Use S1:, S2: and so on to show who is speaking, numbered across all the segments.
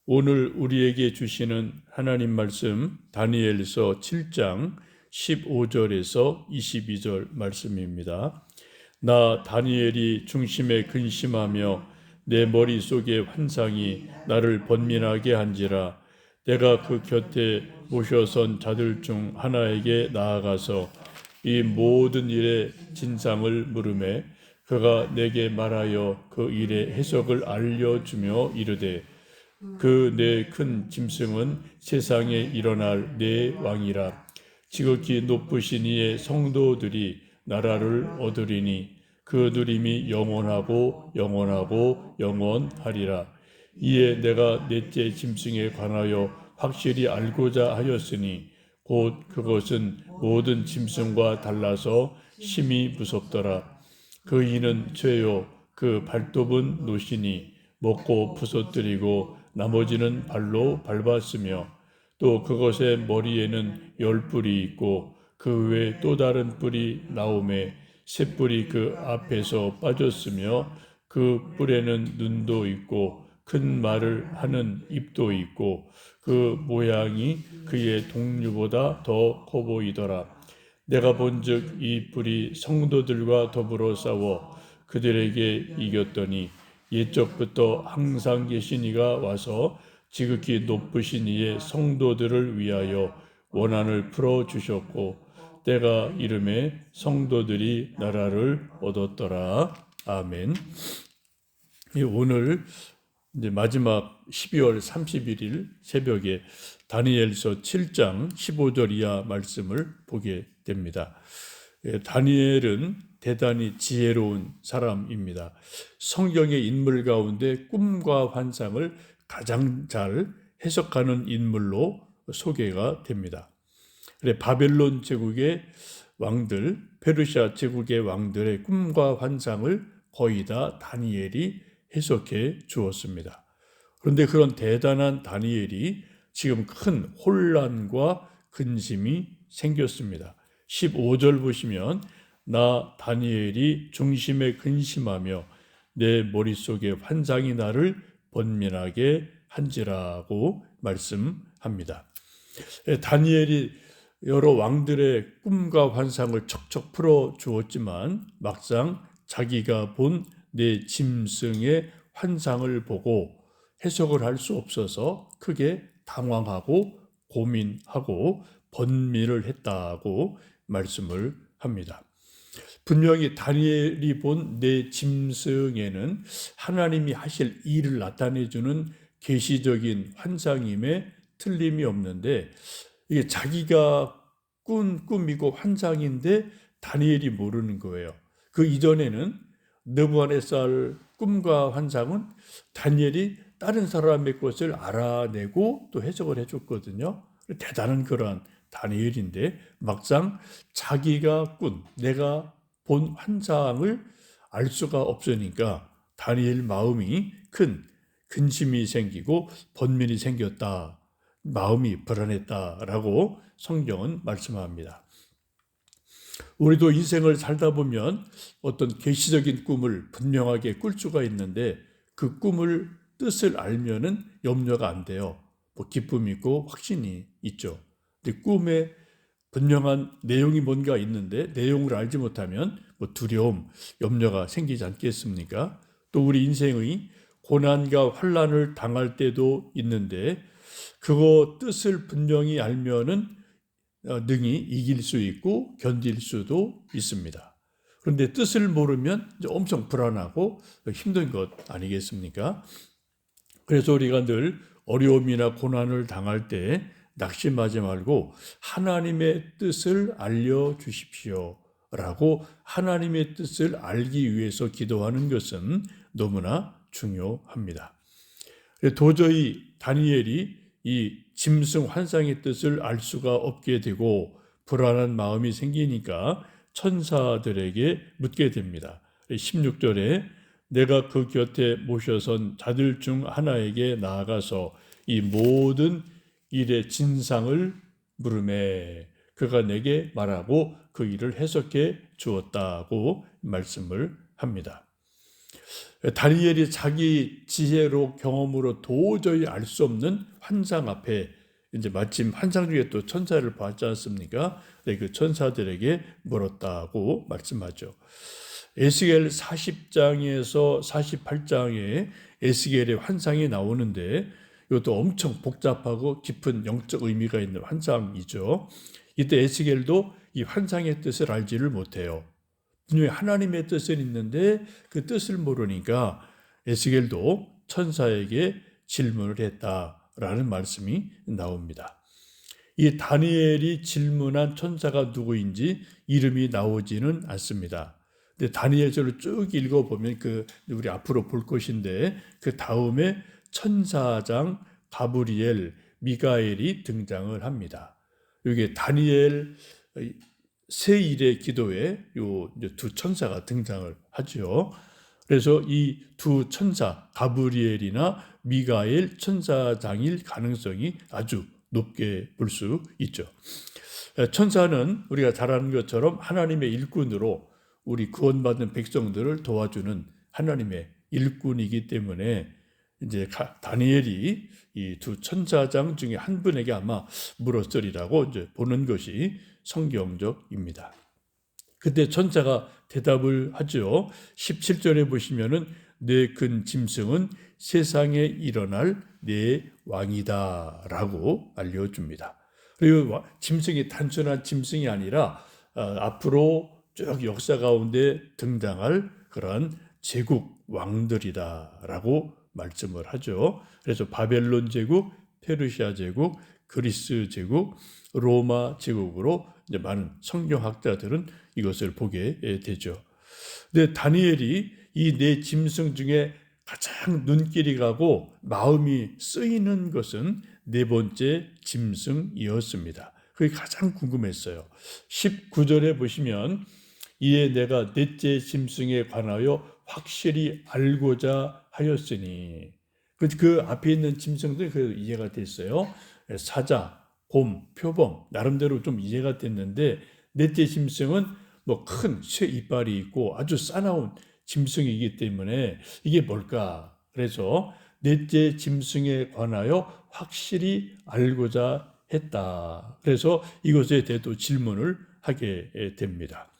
S1: 오늘 우리에게 주시는 하나님 말씀 다니엘서 7장 15절에서 22절 말씀입니다. 나 다니엘이 중심에 근심하며 내 머릿속의 환상이 나를 번민하게 한지라. 내가 그 곁에 모셔선 자들 중 하나에게 나아가서 이 모든 일의 진상을 물으매 그가 내게 말하여 그 일의 해석을 알려주며 이르되 그 내 큰 짐승은 세상에 일어날 내 왕이라. 지극히 높으신 이의 성도들이 나라를 얻으리니 그 누림이 영원하고 영원하고 영원하리라. 이에 내가 넷째 짐승에 관하여 확실히 알고자 하였으니 곧 그것은 모든 짐승과 달라서 심히 무섭더라. 그 이는 죄요 그 발톱은 노시니 먹고 부서뜨리고 나머지는 발로 밟았으며 또 그것의 머리에는 10뿔이 있고 그 외에 또 다른 뿔이 나오매 새 뿔이 그 앞에서 빠졌으며 그 뿔에는 눈도 있고 큰 말을 하는 입도 있고 그 모양이 그의 동류보다 더 커 보이더라. 내가 본즉 이 뿔이 성도들과 더불어 싸워 그들에게 이겼더니 옛적부터 항상 계신 이가 와서 지극히 높으신 이의 성도들을 위하여 원한을 풀어 주셨고 때가 이름에 성도들이 나라를 얻었더라. 아멘. 오늘 이제 마지막 12월 31일 새벽에 다니엘서 7장 15절 이하 말씀을 보게 됩니다. 다니엘은 대단히 지혜로운 사람입니다. 성경의 인물 가운데 꿈과 환상을 가장 잘 해석하는 인물로 소개가 됩니다. 바벨론 제국의 왕들, 페르시아 제국의 왕들의 꿈과 환상을 거의 다 다니엘이 해석해 주었습니다. 그런데 그런 대단한 다니엘이 지금 큰 혼란과 근심이 생겼습니다. 15절 보시면 나 다니엘이 중심에 근심하며 내 머릿속에 환상이 나를 번민하게 한지라고 말씀합니다. 다니엘이 여러 왕들의 꿈과 환상을 척척 풀어 주었지만 막상 자기가 본 내 짐승의 환상을 보고 해석을 할 수 없어서 크게 당황하고 고민하고 번민을 했다고 말씀을 합니다. 분명히 다니엘이 본 내 짐승에는 하나님이 하실 일을 나타내주는 계시적인 환상임에 틀림이 없는데 이게 자기가 꾼 꿈이고 환상인데 다니엘이 모르는 거예요. 그 이전에는 느부갓네살 꿈과 환상은 다니엘이 다른 사람의 것을 알아내고 또 해석을 해줬거든요. 대단한 그런 다니엘인데 막상 자기가 꾼 내가 본 환상을 알 수가 없으니까 다니엘 마음이 큰 근심이 생기고 번민이 생겼다. 마음이 불안했다라고 성경은 말씀합니다. 우리도 인생을 살다 보면 어떤 계시적인 꿈을 분명하게 꿀 수가 있는데 그 꿈을 뜻을 알면은 염려가 안 돼요. 기쁨이 있고 확신이 있죠. 근데 꿈에 분명한 내용이 뭔가 있는데 내용을 알지 못하면 두려움, 염려가 생기지 않겠습니까? 또 우리 인생의 고난과 환난을 당할 때도 있는데 그거 뜻을 분명히 알면은 능히 이길 수 있고 견딜 수도 있습니다. 그런데 뜻을 모르면 엄청 불안하고 힘든 것 아니겠습니까? 그래서 우리가 늘 어려움이나 고난을 당할 때 낙심하지 말고 하나님의 뜻을 알려주십시오 라고 하나님의 뜻을 알기 위해서 기도하는 것은 너무나 중요합니다. 도저히 다니엘이 이 짐승 환상의 뜻을 알 수가 없게 되고 불안한 마음이 생기니까 천사들에게 묻게 됩니다. 16절에 내가 그 곁에 모셔선 자들 중 하나에게 나아가서 이 모든 일의 진상을 물으매 그가 내게 말하고 그 일을 해석해 주었다고 말씀을 합니다. 다니엘이 자기 지혜로 경험으로 도저히 알 수 없는 환상 앞에 이제 마침 환상 중에 또 천사를 봤지 않습니까? 그 천사들에게 물었다고 말씀하죠. 에스겔 40장에서 48장에 에스겔의 환상이 나오는데 이것도 엄청 복잡하고 깊은 영적 의미가 있는 환상이죠. 이때 에스겔도 이 환상의 뜻을 알지를 못해요. 분명히 하나님의 뜻은 있는데 그 뜻을 모르니까 에스겔도 천사에게 질문을 했다라는 말씀이 나옵니다. 이 다니엘이 질문한 천사가 누구인지 이름이 나오지는 않습니다. 근데 다니엘서를 쭉 읽어보면 우리 앞으로 볼 것인데 그 다음에 천사장 가브리엘, 미가엘이 등장을 합니다. 이게 다니엘 세 일의 기도에 요 두 천사가 등장을 하죠. 그래서 이 두 천사 가브리엘이나 미가엘 천사장일 가능성이 아주 높게 볼 수 있죠. 천사는 우리가 잘 아는 것처럼 하나님의 일꾼으로 우리 구원받은 백성들을 도와주는 하나님의 일꾼이기 때문에 이제 다니엘이 이 두 천사장 중에 한 분에게 아마 물었으리라고 이제 보는 것이 성경적입니다. 그때 천사가 대답을 하죠. 17절에 보시면은 내 큰 짐승은 세상에 일어날 내 왕이다라고 알려줍니다. 그리고 짐승이 단순한 짐승이 아니라 앞으로 쭉 역사 가운데 등장할 그러한 제국 왕들이다라고 말씀을 하죠. 그래서 바벨론 제국, 페르시아 제국, 그리스 제국, 로마 제국으로 이제 많은 성경학자들은 이것을 보게 되죠. 근데 다니엘이 이 네 짐승 중에 가장 눈길이 가고 마음이 쓰이는 것은 네 번째 짐승이었습니다. 그게 가장 궁금했어요. 19절에 보시면 이에 내가 넷째 짐승에 관하여 확실히 알고자 하였으니 그 앞에 있는 짐승들 그 이해가 됐어요. 사자, 곰, 표범 나름대로 좀 이해가 됐는데 넷째 짐승은 뭐 큰 쇠 이빨이 있고 아주 싸나운 짐승이기 때문에 이게 뭘까? 그래서 넷째 짐승에 관하여 확실히 알고자 했다. 그래서 이것에 대해서 질문을 하게 됩니다.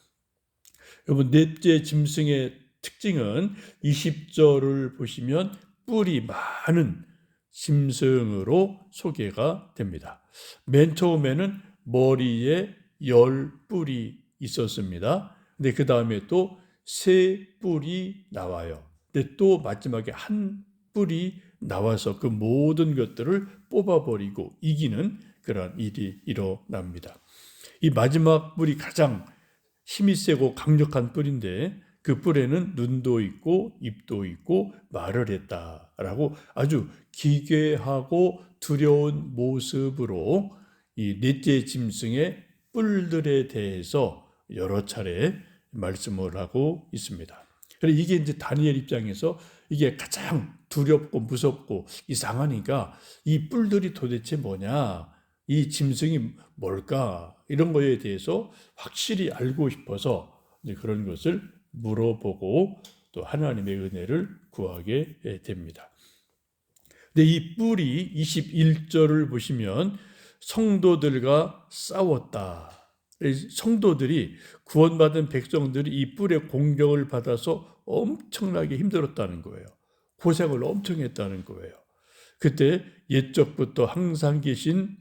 S1: 여러분, 넷째 짐승의 특징은 20절을 보시면 뿔이 많은 짐승으로 소개가 됩니다. 맨 처음에는 머리에 10뿔이 있었습니다. 근데 그 다음에 또 3뿔이 나와요. 근데 또 마지막에 한 뿔이 나와서 그 모든 것들을 뽑아버리고 이기는 그런 일이 일어납니다. 이 마지막 뿔이 가장 힘이 세고 강력한 뿔인데 그 뿔에는 눈도 있고 입도 있고 말을 했다라고 아주 기괴하고 두려운 모습으로 이 넷째 짐승의 뿔들에 대해서 여러 차례 말씀을 하고 있습니다. 그래서 이게 이제 다니엘 입장에서 이게 가장 두렵고 무섭고 이상하니까 이 뿔들이 도대체 뭐냐, 이 짐승이 뭘까, 이런 거에 대해서 확실히 알고 싶어서 이제 그런 것을 물어보고 또 하나님의 은혜를 구하게 됩니다. 근데 이 뿔이 21절을 보시면 성도들과 싸웠다. 성도들이 구원받은 백성들이 이 뿔의 공격을 받아서 엄청나게 힘들었다는 거예요. 고생을 엄청 했다는 거예요. 그때 옛적부터 항상 계신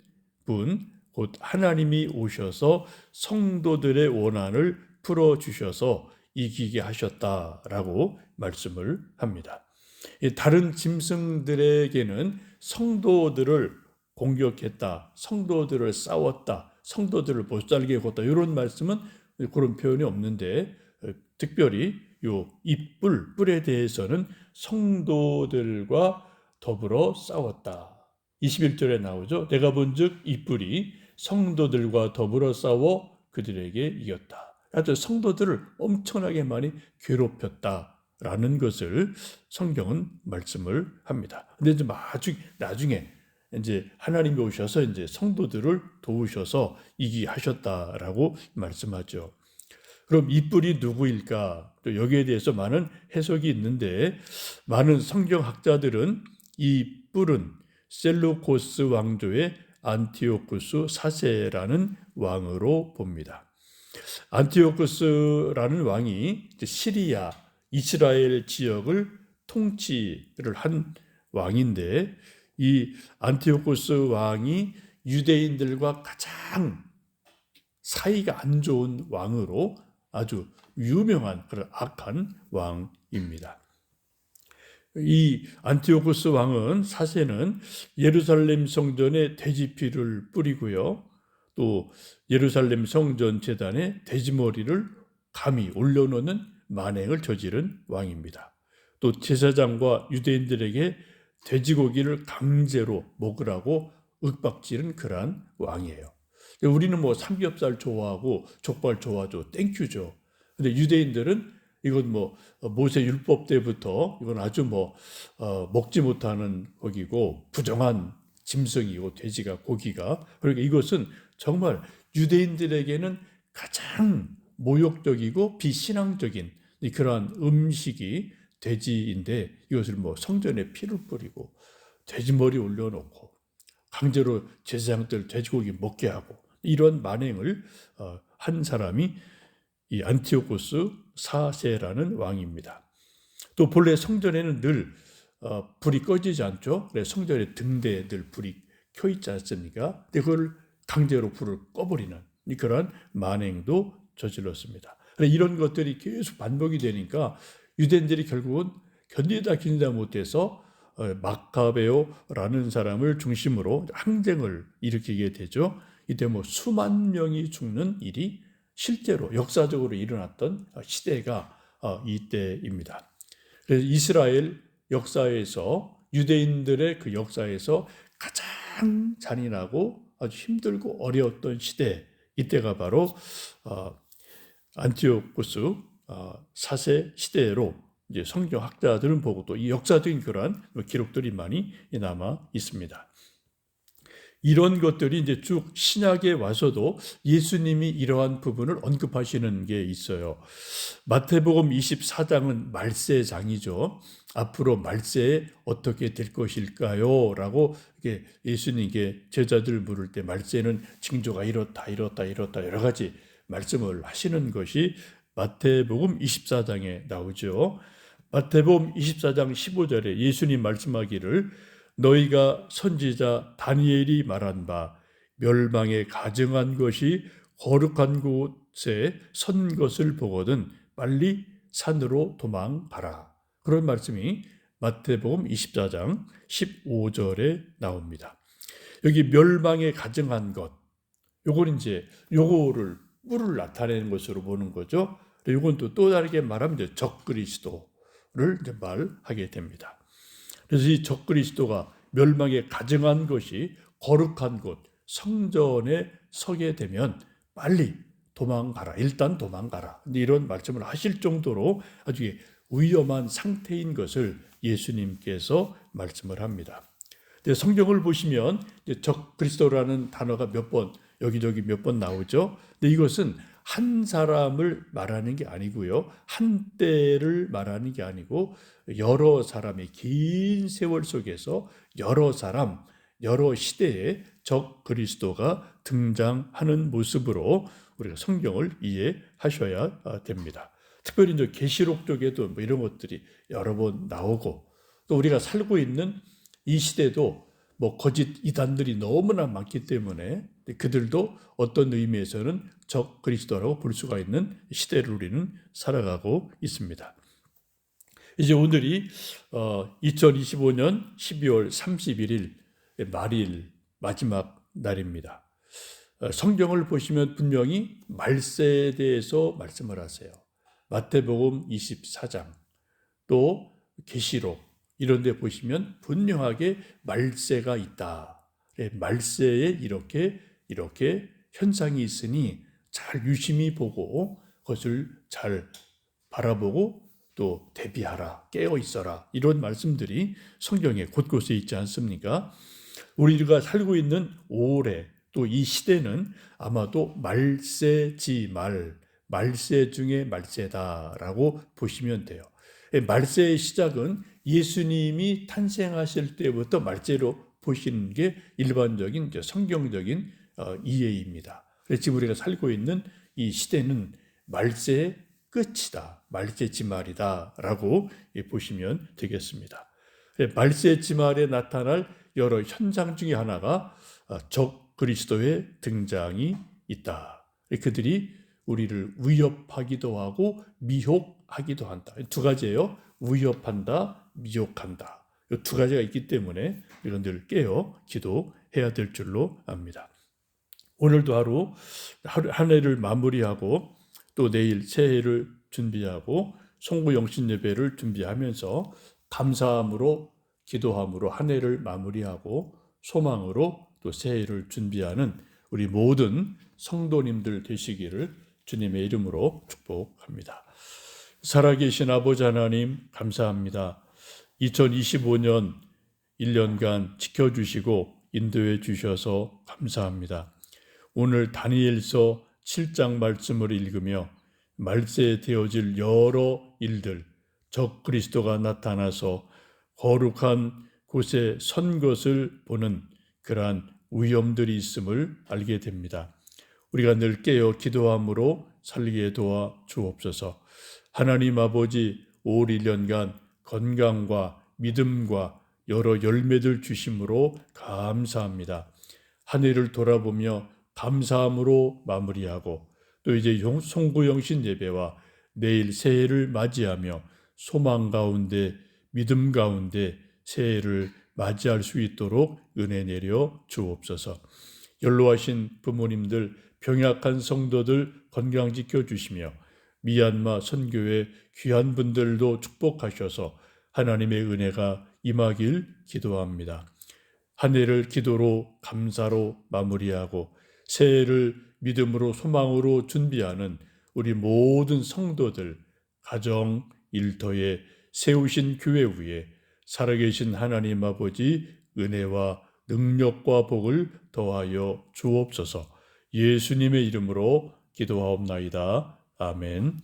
S1: 분, 곧 하나님이 오셔서 성도들의 원한을 풀어주셔서 이기게 하셨다라고 말씀을 합니다. 다른 짐승들에게는 성도들을 공격했다, 성도들을 싸웠다, 성도들을 못살게 했다 이런 말씀은 그런 표현이 없는데 특별히 이 뿔에 대해서는 성도들과 더불어 싸웠다. 21절에 나오죠. 내가 본즉 이 뿔이 성도들과 더불어 싸워 그들에게 이겼다. 하여튼 성도들을 엄청나게 많이 괴롭혔다라는 것을 성경은 말씀을 합니다. 근데 이제 나중에 이제 하나님이 오셔서 이제 성도들을 도우셔서 이기하셨다라고 말씀하죠. 그럼 이 뿔이 누구일까? 또 여기에 대해서 많은 해석이 있는데 많은 성경학자들은 이 뿔은 셀루코스 왕조의 안티오쿠스 4세라는 왕으로 봅니다. 안티오쿠스라는 왕이 시리아, 이스라엘 지역을 통치를 한 왕인데 이 안티오쿠스 왕이 유대인들과 가장 사이가 안 좋은 왕으로 아주 유명한 그런 악한 왕입니다. 이 안티오쿠스 왕은 사세는 예루살렘 성전에 돼지피를 뿌리고요. 또 예루살렘 성전 제단에 돼지머리를 감히 올려놓는 만행을 저지른 왕입니다. 또 제사장과 유대인들에게 돼지고기를 강제로 먹으라고 윽박지른 그러한 왕이에요. 우리는 뭐 삼겹살 좋아하고 족발 좋아하죠. 땡큐죠. 근데 유대인들은 이건 뭐 모세 율법 때부터 이건 아주 먹지 못하는 고기고 부정한 짐승이고 돼지가 고기가 그러니까 이것은 정말 유대인들에게는 가장 모욕적이고 비신앙적인 그러한 음식이 돼지인데 이것을 성전에 피를 뿌리고 돼지머리 올려놓고 강제로 제사장들 돼지고기 먹게 하고 이런 만행을 한 사람이 이 안티오코스 4세라는 왕입니다. 또 본래 성전에는 늘 불이 꺼지지 않죠. 그래서 성전의 등대에 늘 불이 켜 있지 않습니까? 근데 그걸 강제로 불을 꺼버리는 그런 만행도 저질렀습니다. 이런 것들이 계속 반복이 되니까 유대인들이 결국은 견디다 못해서 마카베오라는 사람을 중심으로 항쟁을 일으키게 되죠. 이때 수만 명이 죽는 일이 실제로 역사적으로 일어났던 시대가 이때입니다. 그래서 이스라엘 역사에서 유대인들의 그 역사에서 가장 잔인하고 아주 힘들고 어려웠던 시대 이때가 바로 안티오쿠스 4세 시대로 이제 성경학자들은 보고 또 이 역사적인 그러한 기록들이 많이 남아 있습니다. 이런 것들이 이제 쭉 신약에 와서도 예수님이 이러한 부분을 언급하시는 게 있어요. 마태복음 24장은 말세장이죠. 앞으로 말세에 어떻게 될 것일까요? 라고 예수님께 제자들 물을 때 말세는 징조가 이렇다 여러 가지 말씀을 하시는 것이 마태복음 24장에 나오죠. 마태복음 24장 15절에 예수님 말씀하기를 너희가 선지자 다니엘이 말한 바 멸망에 가증한 것이 거룩한 곳에 선 것을 보거든 빨리 산으로 도망가라. 그런 말씀이 마태복음 24장 15절에 나옵니다. 여기 멸망에 가증한 것, 요건 이제 요거를 뿔을 나타내는 것으로 보는 거죠. 요건 또 다르게 말하면 이제 적그리스도를 이제 말하게 됩니다. 그래서 이 적그리스도가 멸망에 가증한 것이 거룩한 곳 성전에 서게 되면 빨리 도망가라. 일단 도망가라. 이런 말씀을 하실 정도로 아주 위험한 상태인 것을 예수님께서 말씀을 합니다. 성경을 보시면 적그리스도라는 단어가 여기저기 몇 번 나오죠. 근데 이것은 한 사람을 말하는 게 아니고요. 한 때를 말하는 게 아니고 여러 사람의 긴 세월 속에서 여러 사람, 여러 시대에 적그리스도가 등장하는 모습으로 우리가 성경을 이해하셔야 됩니다. 특별히 이제 계시록 쪽에도 이런 것들이 여러 번 나오고 또 우리가 살고 있는 이 시대도 거짓 이단들이 너무나 많기 때문에 그들도 어떤 의미에서는 적 그리스도라고 볼 수가 있는 시대를 우리는 살아가고 있습니다. 이제 오늘이 2025년 12월 31일 말일 마지막 날입니다. 성경을 보시면 분명히 말세에 대해서 말씀을 하세요. 마태복음 24장 또 계시록 이런 데 보시면 분명하게 말세가 있다. 말세에 이렇게 현상이 있으니 잘 유심히 보고 그것을 잘 바라보고 또 대비하라, 깨어 있어라. 이런 말씀들이 성경에 곳곳에 있지 않습니까? 우리가 살고 있는 올해 또 이 시대는 아마도 말세지 말, 말세 중에 말세다라고 보시면 돼요. 말세의 시작은 예수님이 탄생하실 때부터 말세로 보시는 게 일반적인 성경적인 이해입니다. 그래서 지금 우리가 살고 있는 이 시대는 말세의 끝이다, 말세 지말이다라고 보시면 되겠습니다. 말세 지말에 나타날 여러 현상 중에 하나가 적 그리스도의 등장이 있다. 그들이 우리를 위협하기도 하고 미혹하기도 한다. 두 가지예요. 위협한다, 미혹한다. 이 두 가지가 있기 때문에 이런 늘 깨어 기도해야 될 줄로 압니다. 오늘도 한 해를 마무리하고 또 내일 새해를 준비하고 송구영신 예배를 준비하면서 감사함으로 기도함으로 한 해를 마무리하고 소망으로 또 새해를 준비하는 우리 모든 성도님들 되시기를 주님의 이름으로 축복합니다. 살아계신 아버지 하나님 감사합니다. 2025년 1년간 지켜주시고 인도해 주셔서 감사합니다. 오늘 다니엘서 7장 말씀을 읽으며 말세에 되어질 여러 일들, 적 그리스도가 나타나서 거룩한 곳에 선 것을 보는 그러한 위험들이 있음을 알게 됩니다. 우리가 늘 깨어 기도함으로 살게 도와 주옵소서. 하나님 아버지 올 1년간 건강과 믿음과 여러 열매들 주심으로 감사합니다. 한 해를 돌아보며 감사함으로 마무리하고 또 이제 송구영신 예배와 내일 새해를 맞이하며 소망 가운데 믿음 가운데 새해를 맞이할 수 있도록 은혜 내려 주옵소서. 연로하신 부모님들, 병약한 성도들 건강 지켜주시며 미얀마 선교회 귀한 분들도 축복하셔서 하나님의 은혜가 임하길 기도합니다. 한 해를 기도로 감사로 마무리하고 새해를 믿음으로 소망으로 준비하는 우리 모든 성도들, 가정, 일터에 세우신 교회 위에 살아계신 하나님 아버지 은혜와 능력과 복을 더하여 주옵소서. 예수님의 이름으로 기도하옵나이다. 아멘.